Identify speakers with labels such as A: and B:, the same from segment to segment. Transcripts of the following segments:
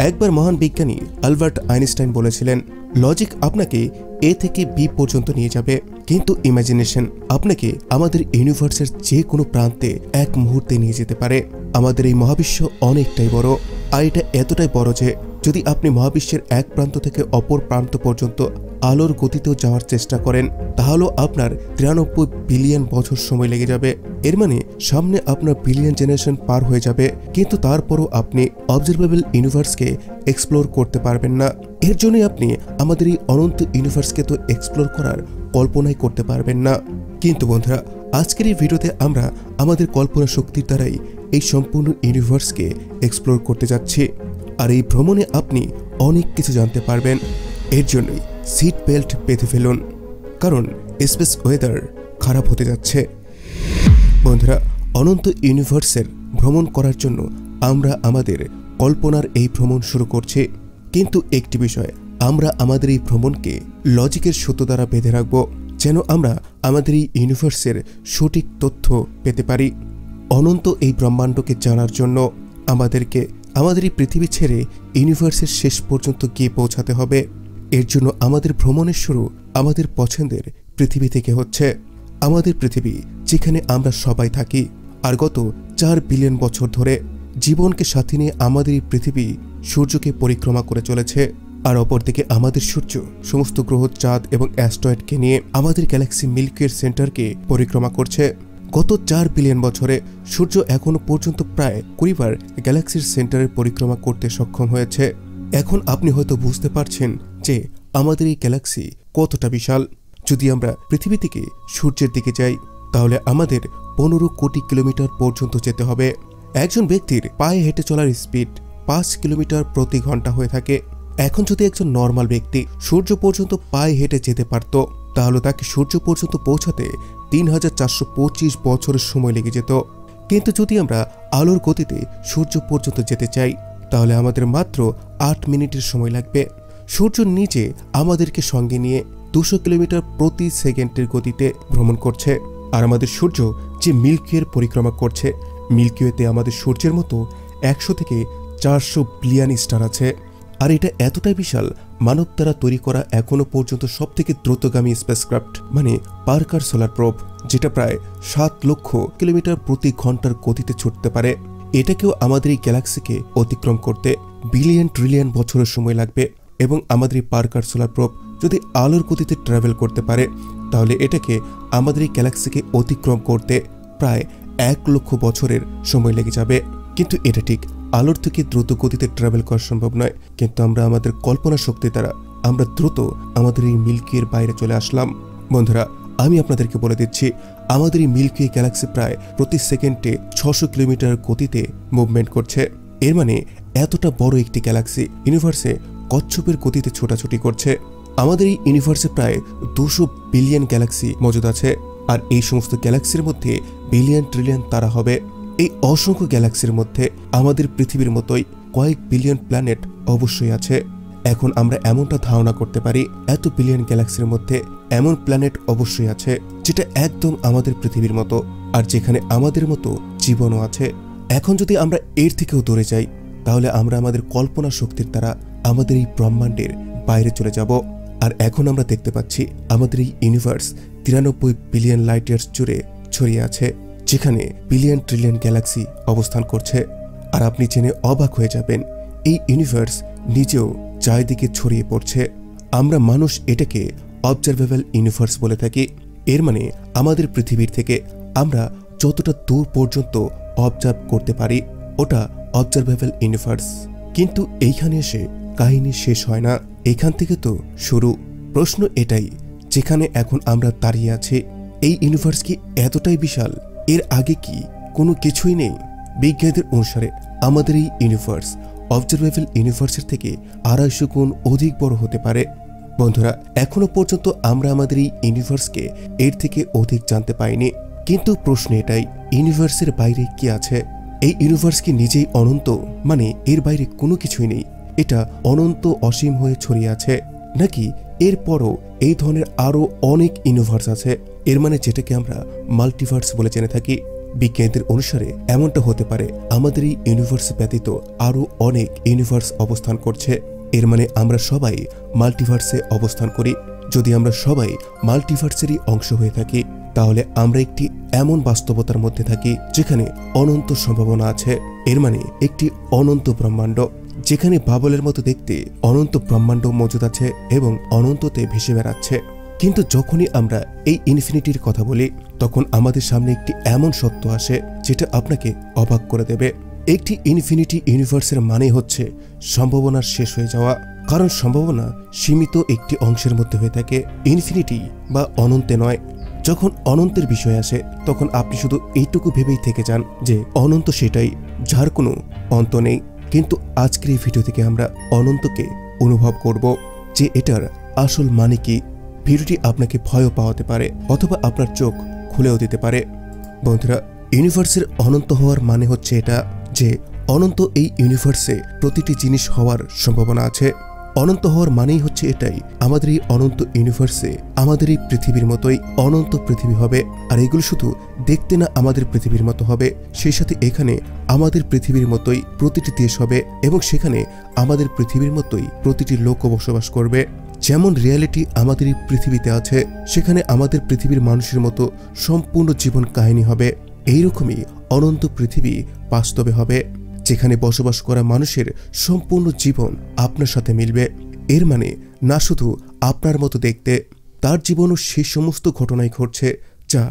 A: একবার মহান বিজ্ঞানী আলবার্ট আইনস্টাইন বলেছিলেন, লজিক আপনাকে এ থেকে বি পর্যন্ত নিয়ে যাবে, কিন্তু ইমাজিনেশন আপনাকে আমাদের ইউনিভার্সের যে কোনো প্রান্তে এক মুহূর্তে নিয়ে যেতে পারে। আমাদের এই মহাবিশ্ব অনেকটাই বড়, আর এটা এতটাই বড় যে যদি আপনি মহাবিশ্বের এক প্রান্ত থেকে অপর প্রান্ত পর্যন্ত আলোর গতিতেও যাওয়ার চেষ্টা করেন, তাহলেও আপনার 93 বিলিয়ন বছর সময় লেগে যাবে। এর মানে সামনে আপনার বিলিয়ন জেনারেশন পার হয়ে যাবে, কিন্তু তারপরও আপনি অবজারভেবল ইউনিভার্সকে এক্সপ্লোর করতে পারবেন না। এর জন্যই আপনি আমাদের এই অনন্ত ইউনিভার্সকে তো এক্সপ্লোর করার কল্পনাই করতে পারবেন না। কিন্তু বন্ধুরা, আজকের এই ভিডিওতে আমরা আমাদের কল্পনা শক্তির দ্বারাই এই সম্পূর্ণ ইউনিভার্সকে এক্সপ্লোর করতে যাচ্ছি, আর এই ভ্রমণে আপনি অনেক কিছু জানতে পারবেন। এর জন্যই সিট বেল্ট বেঁধে ফেলুন, কারণ স্পেস ওয়েদার খারাপ হতে যাচ্ছে। বন্ধুরা, অনন্ত ইউনিভার্সের ভ্রমণ করার জন্য আমরা আমাদের কল্পনার এই ভ্রমণ শুরু করছি, কিন্তু একটি বিষয়, আমরা আমাদের এই ভ্রমণকে লজিকের সূত্র দ্বারা বেঁধে রাখব, যেন আমরা আমাদের এই ইউনিভার্সের সঠিক তথ্য পেতে পারি। অনন্ত এই ব্রহ্মাণ্ডকে জানার জন্য আমাদেরকে আমাদের এই পৃথিবী ছেড়ে ইউনিভার্সের শেষ পর্যন্ত গিয়ে পৌঁছাতে হবে। এর জন্য আমাদের ভ্রমণের শুরু আমাদের পছন্দের পৃথিবী থেকে হচ্ছে। আমাদের পৃথিবী, যেখানে আমরা সবাই থাকি, আর গত 4 বিলিয়ন বছর ধরে জীবনকে সাথে নিয়ে আমাদের এই পৃথিবী সূর্যকে পরিক্রমা করে চলেছে। আর অপরদিকে আমাদের সূর্য সমস্ত গ্রহ, চাঁদ এবং অ্যাস্ট্রয়েডকে নিয়ে আমাদের গ্যালাক্সি মিল্কি সেন্টারকে পরিক্রমা করছে। গত 4 বিলিয়ন বছরে সূর্য এখনো পর্যন্ত প্রায় 20 বার গ্যালাক্সির সেন্টারের পরিক্রমা করতে সক্ষম হয়েছে। এখন আপনি হয়তো বুঝতে পারছেন যে আমাদের এই গ্যালাক্সি কতটা বিশাল। যদি আমরা পৃথিবী থেকে সূর্যের দিকে যাই, তাহলে আমাদের 15 কোটি কিলোমিটার পর্যন্ত যেতে হবে। একজন ব্যক্তির পায়ে হেঁটে চলার স্পিড 5 কিলোমিটার প্রতি ঘন্টা হয়ে থাকে। এখন যদি একজন নর্মাল ব্যক্তি সূর্য পর্যন্ত পায়ে হেঁটে যেতে পারত, তাহলে তাকে সূর্য পর্যন্ত পৌঁছাতে 3425 বছরের সময় লেগে যেত। কিন্তু যদি আমরা আলোর গতিতে সূর্য পর্যন্ত যেতে চাই, তাহলে আমাদের মাত্র 8 মিনিটের সময় লাগবে। সূর্য নিচে আমাদেরকে সঙ্গে নিয়ে 200 কিলোমিটার প্রতি সেকেন্ডের গতিতে ভ্রমণ করছে। আর আমাদের সূর্য যে মিল্কি ওয়ের পরিক্রমা করছে, মিল্কি ওয়েতে আমাদের সূর্যের মতো 100 থেকে 400 বিলিয়ন স্টার আছে। আর এটা এতটাই বিশাল, মানব দ্বারা তৈরি করা এখনো পর্যন্ত সবথেকে দ্রুতগামী স্পেসক্রাফট মানে পার্কার সোলার প্রোব, যেটা প্রায় 7 লক্ষ কিলোমিটার প্রতি ঘন্টার গতিতে ছুটতে পারে, এটাকেও আমাদের এই গ্যালাক্সিকে অতিক্রম করতে বিলিয়ন ট্রিলিয়ন বছরের সময় লাগবে। এবং আমাদের এই পার্কার সোলার প্রোব যদি আলোর গতিতে ট্রাভেল করতে পারে, তাহলে এটাকে আমাদের এই গ্যালাক্সিকে অতিক্রম করতে প্রায় 1 লক্ষ বছরের সময় লেগে যাবে। কিন্তু এটা ঠিক, আলোর থেকে দ্রুত গতিতে ট্রাভেল করা সম্ভব নয়, কিন্তু আমরা আমাদের কল্পনা শক্তি দ্বারা আমরা দ্রুত আমাদের এই মিল্কি ওয়ের বাইরে চলে আসলাম। বন্ধুরা, আমি আপনাদেরকে বলে দিচ্ছি, আমাদের এই মিল্কি ওয়ে গ্যালাক্সি প্রায় প্রতি সেকেন্ডে 600 কিলোমিটার গতিতে মুভমেন্ট করছে। এর মানে এতটা বড় একটি গ্যালাক্সি ইউনিভার্সে কচ্ছপের গতিতে ছোটাছুটি করছে। আমাদের এই ইউনিভার্সে প্রায় 200 বিলিয়ন গ্যালাক্সি মজুদ আছে, আর এই সমস্ত গ্যালাক্সির মধ্যে বিলিয়ন ট্রিলিয়ন তারা হবে। এই অসংখ্য গ্যালাক্সির মধ্যে আমাদের পৃথিবীর মতোই কয়েক বিলিয়ন প্ল্যানেট অবশ্যই আছে। এখন আমরা এমনটা ধারণা করতে পারি, এত বিলিয়ন গ্যালাক্সির মধ্যে এমন প্ল্যানেট অবশ্যই আছে যেটা একদম আমাদের পৃথিবীর মতো, আর যেখানে আমাদের মতো জীবনও আছে। এখন যদি আমরা এর থেকেও দূরে যাই, তাহলে আমরা আমাদের কল্পনা শক্তির দ্বারা আমাদের এই ব্রহ্মাণ্ডের বাইরে চলে যাব। আর এখন আমরা দেখতে পাচ্ছি আমাদের এই ইউনিভার্স 93 বিলিয়ন লাইট ইয়ার্স জুড়ে ছড়িয়ে আছে, যেখানে বিলিয়ন ট্রিলিয়ন গ্যালাক্সি অবস্থান করছে। আর আপনি জেনে অবাক হয়ে যাবেন, এই ইউনিভার্স নিজেও চারিদিকে ছড়িয়ে পড়ছে। আমরা মানুষ এটাকে অবজারভেবল ইউনিভার্স বলে থাকি। এর মানে আমাদের পৃথিবীর থেকে আমরা যতটা দূর পর্যন্ত অবজার্ভ করতে পারি, ওটা অবজারভেবল ইউনিভার্স। কিন্তু এইখানে এসে কাহিনী শেষ হয় না, এখান থেকে তো শুরু। প্রশ্ন এটাই, যেখানে এখন আমরা দাঁড়িয়ে আছি, এই ইউনিভার্স কি এতটাই বিশাল? এর আগে কি কোনো কিছুই নেই? বিজ্ঞানীদের অনুসারে আমাদের এই ইউনিভার্স অবজারভেবল ইউনিভার্সের থেকে 250 গুণ অধিক বড় হতে পারে। বন্ধুরা, এখনো পর্যন্ত আমরা আমাদের এই ইউনিভার্সকে এর থেকে অধিক জানতে পাইনি। কিন্তু প্রশ্ন এটাই, ইউনিভার্সের বাইরে কি আছে? এই ইউনিভার্স কি নিজেই অনন্ত, মানে এর বাইরে কোনো কিছুই নেই, এটা অনন্ত অসীম হয়ে ছড়িয়ে আছে, নাকি এরপরও এই ধরনের আরো অনেক ইউনিভার্স আছে? এর মানে যেটাকে আমরা মাল্টিভার্স বলে জেনে থাকি। বিজ্ঞানীদের অনুসারে এমনটা হতে পারে আমাদের এই ইউনিভার্স ব্যতীত আরো অনেক ইউনিভার্স অবস্থান করছে। এর মানে আমরা সবাই মাল্টিভার্সে অবস্থান করি। যদি আমরা সবাই মাল্টিভার্সেরই অংশ হয়ে থাকি তাহলে আমরা একটি এমন বাস্তবতার মধ্যে থাকি যেখানে অনন্ত সম্ভাবনা আছে। এর মানে একটি অনন্ত ব্রহ্মাণ্ড, যেখানে বাবলের মতো দেখতে অনন্ত ব্রহ্মাণ্ড মজুদ আছে এবং অনন্ততে ভেসে বেড়াচ্ছে। কিন্তু যখনই আমরা এই ইনফিনিটির কথা বলি তখন আমাদের সামনে একটি এমন সত্য আসে যেটা আপনাকে অবাক করে দেবে। একটি ইনফিনিটি ইউনিভার্সের মানে হচ্ছে সম্ভাবনার শেষ হয়ে যাওয়া, কারণ সম্ভাবনা সীমিত একটি অংশের মধ্যে হয়ে থাকে, ইনফিনিটি বা অনন্তে নয়। যখন অনন্তের বিষয় আসে তখন আপনি শুধু এইটুকু ভেবেই থেকে যান যে অনন্ত সেটাই যার কোনো অন্ত নেই। কিন্তু আজকের এই ভিডিও থেকে আমরা অনন্তকে অনুভব করব যে এটার আসল মানে কি। ভিডিওটি আপনাকে ভয়ও পাওয়াতে পারে অথবা আপনার চোখ খুলেও দিতে পারে। বন্ধুরা, ইউনিভার্সের অনন্ত হওয়ার মানে হচ্ছে এটা যে অনন্ত এই ইউনিভার্সে প্রতিটি জিনিস হওয়ার সম্ভাবনা আছে। অনন্ত হওয়ার মানেই হচ্ছে এটাই আমাদের এই অনন্ত ইউনিভার্সে আমাদের এই পৃথিবীর মতোই অনন্ত পৃথিবী হবে। আর এগুলো শুধু দেখতে না আমাদের পৃথিবীর মতো হবে, সেই সাথে এখানে আমাদের পৃথিবীর মতোই প্রতিটি দেশ হবে এবং সেখানে আমাদের পৃথিবীর মতোই প্রতিটি লোকও বসবাস করবে। যেমন রিয়ালিটি আমাদের এই পৃথিবীতে আছে সেখানে আমাদের পৃথিবীর মানুষের মতো সম্পূর্ণ জীবন কাহিনী হবে। এইরকমই অনন্ত পৃথিবী বাস্তবে হবে, যেখানে বসবাস করা মানুষের সম্পূর্ণ জীবন আপনার সাথে মিলবে। এর মানে না শুধু আপনার মতো দেখতে, তার জীবনও সেই সমস্ত ঘটনাই ঘটছে যা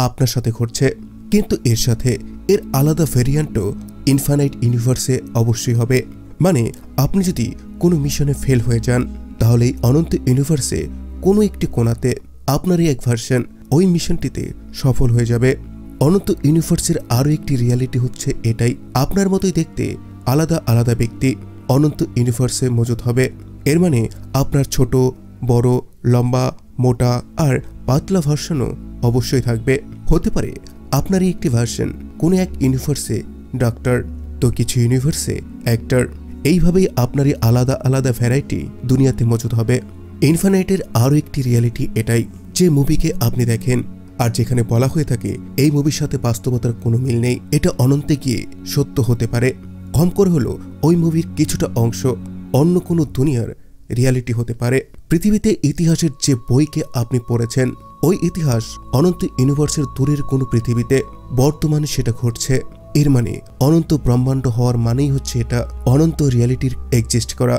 A: আপনার সাথে ঘটছে, কিন্তু এর সাথে এর আলাদা ভেরিয়েন্টও ইনফাইনাইট ইউনিভার্সে অবশ্যই হবে। মানে আপনি যদি কোনো মিশনে ফেল হয়ে যান তাহলে এই অনন্ত ইউনিভার্সে কোনো একটি কোণাতে আপনারই এক ভার্সন ওই মিশনটিতে সফল হয়ে যাবে। অনন্ত ইউনিভার্সের আরও একটি রিয়ালিটি হচ্ছে এটাই, আপনার মতোই দেখতে আলাদা আলাদা ব্যক্তি অনন্ত ইউনিভার্সে মজুদ হবে। এর মানে আপনার ছোট বড় লম্বা মোটা আর পাতলা ভার্সনও অবশ্যই থাকবে। হতে পারে আপনারই একটি ভার্সন কোনো এক ইউনিভার্সে ডাক্তার, তো কিছু ইউনিভার্সে অ্যাক্টর। এইভাবেই আপনারই আলাদা আলাদা ভ্যারাইটি দুনিয়াতে মজুদ হবে। ইনফাইনাইটের আরও একটি রিয়ালিটি এটাই, যে মুভিকে আপনি দেখেন আর যেখানে বলা হয়ে থাকে এই মুভির সাথে বাস্তবতার কোনো মিল নেই, এটা অনন্তে গিয়ে সত্য হতে পারে। কম করে হলো ওই মুভির কিছুটা অংশ অন্য কোনো দুনিয়ার রিয়ালিটি হতে পারে। পৃথিবীতে ইতিহাসের যে বইকে আপনি পড়েছেন ওই ইতিহাস অনন্ত ইউনিভার্সের দূরের কোনো পৃথিবীতে বর্তমানে সেটা ঘটছে। এর মানে অনন্ত ব্রহ্মাণ্ড হওয়ার মানেই হচ্ছে এটা অনন্ত রিয়ালিটির এক্সিস্ট করা।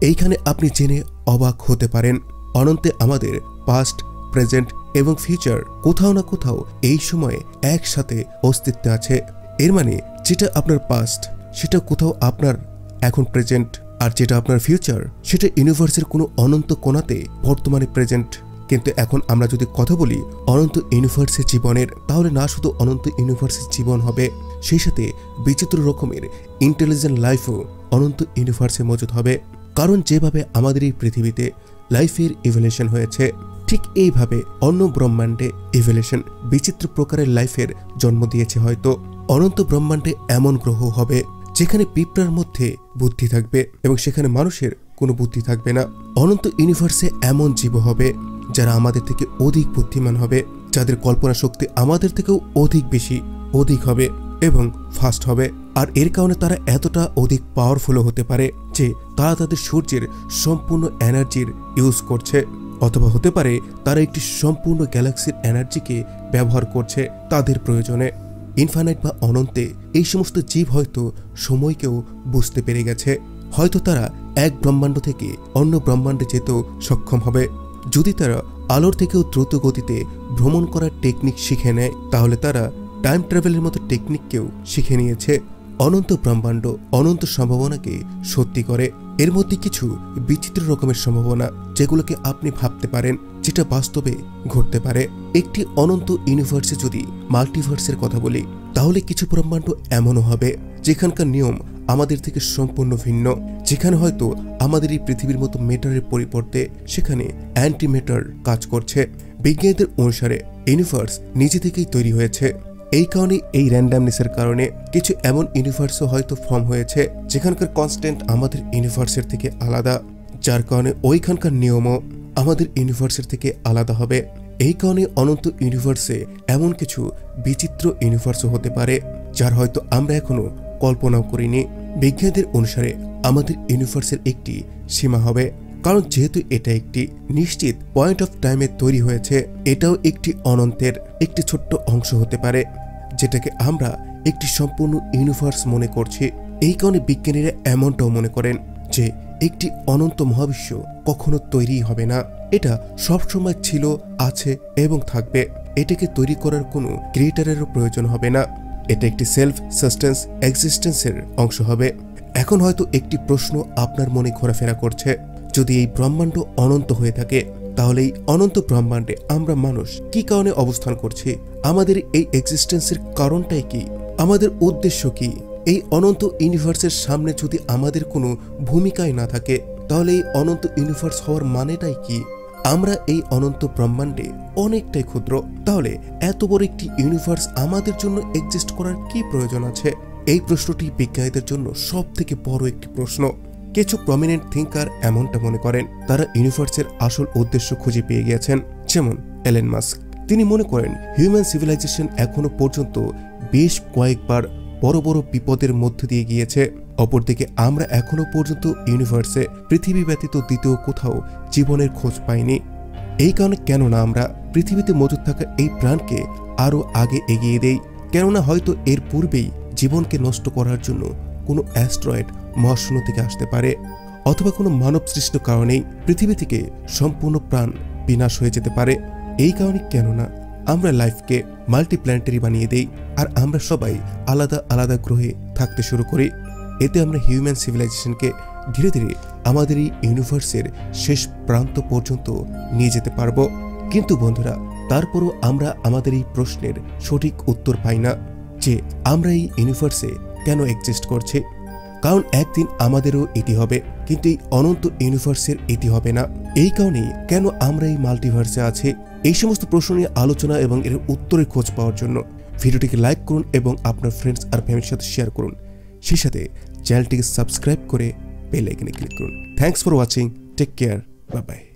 A: এইখানে আপনি জেনে অবাক হতে পারেন অনন্তে আমাদের পাস্ট, প্রেজেন্ট এবং ফিউচার কোথাও না কোথাও এই সময়ে একসাথে অস্তিত্বে আছে। এর মানে যেটা আপনার পাস্ট সেটা কোথাও আপনার এখন প্রেজেন্ট, আর যেটা আপনার ফিউচার সেটা ইউনিভার্সের কোনো অনন্ত কোণাতে বর্তমানে প্রেজেন্ট। কিন্তু এখন আমরা যদি কথা বলি অনন্ত ইউনিভার্সের জীবনের, তাহলে না শুধু অনন্ত ইউনিভার্সের জীবন হবে, সেই সাথে বিচিত্র রকমের ইন্টেলিজেন্ট লাইফও অনন্ত ইউনিভার্সে মজুদ হবে। কারণ যেভাবে আমাদের এই পৃথিবীতে লাইফের ইভলিউশন হয়েছে ঠিক এইভাবে অন্য ব্রহ্মাণ্ডে ইভলিউশন বিচিত্র প্রকারের লাইফের জন্ম দিয়েছে। হয়তো অনন্ত ব্রহ্মাণ্ডে এমন গ্রহ হবে যেখানে পিঁপড়ার মধ্যে বুদ্ধি থাকবে এবং সেখানে মানুষের কোনো বুদ্ধি থাকবে না। অনন্ত ইউনিভার্সে এমন জীব হবে যারা আমাদের থেকে অধিক বুদ্ধিমান হবে, যাদের কল্পনা শক্তি আমাদের থেকেও অধিক বেশি অধিক হবে এবং ফাস্ট হবে। আর এর কারণে তারা এতটা অধিক পাওয়ারফুলও হতে পারে যে তারা তাদের সূর্যের সম্পূর্ণ এনার্জির ইউজ করছে, অথবা হতে পারে তারা একটি সম্পূর্ণ গ্যালাক্সির এনার্জিকে ব্যবহার করছে তাদের প্রয়োজনে। ইনফাইনাইট বা অনন্তে এই সমস্ত জীব হয়তো সময়কেও বুঝতে পেরে গেছে। হয়তো তারা এক ব্রহ্মাণ্ড থেকে অন্য ব্রহ্মাণ্ডে যেতেও সক্ষম হবে। যদি তারা আলোর থেকেও দ্রুত গতিতে ভ্রমণ করার টেকনিক শিখে নেয় তাহলে তারা টাইম ট্রাভেলের মতো টেকনিককেও শিখে নিয়েছে। অনন্ত ব্রহ্মাণ্ড অনন্ত সম্ভাবনাকে সত্যি করে। এর মধ্যে কিছু বিচিত্র রকমের সম্ভাবনা যেগুলোকে আপনি ভাবতে পারেন যেটা বাস্তবে ঘটতে পারে। একটি অনন্ত ইউনিভার্সে যদি মাল্টিভার্সের কথা বলি তাহলে কিছু ব্রহ্মাণ্ড এমনও হবে যেখানকার নিয়ম আমাদের থেকে সম্পূর্ণ ভিন্ন, যেখানে হয়তো আমাদের এই পৃথিবীর মতো মেটারের পরিবর্তে সেখানে অ্যান্টি মেটার কাজ করছে। বিজ্ঞানীদের অনুসারে ইউনিভার্স নিজে থেকেই তৈরি হয়েছে। এই কারণে এই র্যান্ডামনেসের কারণে কিছু এমন ইউনিভার্সও হয়তো ফর্ম হয়েছে যেখানকার কনস্ট্যান্ট আমাদের ইউনিভার্সের থেকে আলাদা, যার কারণে ওইখানকার নিয়মও আমাদের ইউনিভার্সের থেকে আলাদা হবে। এই কারণে অনন্ত ইউনিভার্সে এমন কিছু বিচিত্র ইউনিভার্সও হতে পারে যার হয়তো আমরা এখনো কল্পনাও করিনি। বিজ্ঞানীদের অনুসারে আমাদের ইউনিভার্সের একটি সীমা হবে, কারণ যেহেতু এটা একটি নিশ্চিত পয়েন্ট অফ টাইমে তৈরি হয়েছে, এটাও একটি অনন্তের একটি ছোট্ট অংশ হতে পারে যেটাকে আমরা একটি সম্পূর্ণ ইউনিভার্স মনে করছি। এই কারণে বিজ্ঞানীরা এমনটাও মনে করেন যে একটি অনন্ত মহাবিশ্ব কখনো তৈরি হবে না, এটা সবসময় ছিল, আছে এবং থাকবে। এটাকে তৈরি করার কোনো ক্রিয়েটারেরও প্রয়োজন হবে না, এটা একটি সেলফ সাস্টেন্স এক্সিস্টেন্সের অংশ হবে। এখন হয়তো একটি প্রশ্ন আপনার মনে ঘোরাফেরা করছে, যদি এই ব্রহ্মাণ্ড অনন্ত হয়ে থাকে তাহলে এই অনন্ত ব্রহ্মাণ্ডে আমরা মানুষ কি কারণে অবস্থান করছি? আমাদের এই এক্সিস্টেন্সের কারণটাই কি? আমাদের উদ্দেশ্য কি? এই অনন্ত ইউনিভার্সের সামনে যদি আমাদের কোনো ভূমিকাই না থাকে তাহলে এই অনন্ত ইউনিভার্স হওয়ার মানেটাই কি? আমরা এই অনন্ত ব্রহ্মাণ্ডে অনেকটাই ক্ষুদ্র, তাহলে এত বড় একটি ইউনিভার্স আমাদের জন্য এক্সিস্ট করার কি প্রয়োজন আছে? এই প্রশ্নটি বিজ্ঞানীদের জন্য সব থেকে বড় একটি প্রশ্ন। কিছু প্রমিনেন্ট থিঙ্কার এমনটা মনে করেন, তারা ইউনিভার্সের আসল উদ্দেশ্য খুঁজে পেয়ে গিয়েছেন, যেমন এলেন মাস্ক। তিনি মনে করেন হিউম্যান সিভিলাইজেশন এখনো পর্যন্ত বেশ কয়েকবার বড় বড় বিপদের মধ্য দিয়ে গিয়েছে। অপরদিকে আমরা এখনো পর্যন্ত ইউনিভার্সে পৃথিবী ব্যতীত দ্বিতীয় কোথাও জীবনের খোঁজ পাইনি। এই কারণে কেননা আমরা পৃথিবীতে মজুদ থাকা এই প্রাণকে আরো আগে এগিয়ে দেই, কেননা হয়তো এর পূর্বেই জীবনকে নষ্ট করার জন্য কোনো অ্যাস্ট্রয়েড মহাশূন্য থেকে আসতে পারে, অথবা কোনো মানব সৃষ্ট কারণেই পৃথিবী থেকে সম্পূর্ণ প্রাণ বিনাশ হয়ে যেতে পারে। এই কারণে কেননা আমরা লাইফকে মাল্টিপ্ল্যানেটারি বানিয়ে দেই আর আমরা সবাই আলাদা আলাদা গ্রহে থাকতে শুরু করি। এতে আমরা হিউম্যান সিভিলাইজেশনকে ধীরে ধীরে আমাদের এই ইউনিভার্সের শেষ প্রান্ত পর্যন্ত নিয়ে যেতে পারবো। কিন্তু বন্ধুরা, তারপরও আমরা আমাদের এই প্রশ্নের সঠিক উত্তর পাই না যে আমরা এই ইউনিভার্সে কেন এক্সিস্ট করছি। কারণ একদিন আমাদেরও ইতি হবে, কিন্তু এই অনন্ত ইউনিভার্সের ইতি হবে না। এই কারণেই কেন আমরা এই মাল্টিভার্সে আছি? এই সমস্ত প্রশ্ন নিয়ে আলোচনা এবং এর উত্তরের খোঁজ পাওয়ার জন্য ভিডিওটিকে লাইক করুন এবং আপনার ফ্রেন্ডস আর ফ্যামিলির সাথে শেয়ার করুন। সেই সাথে চ্যানেলটিকে সাবস্ক্রাইব করে বেল আইকনে ক্লিক করুন। Thanks for watching, take care, bye by.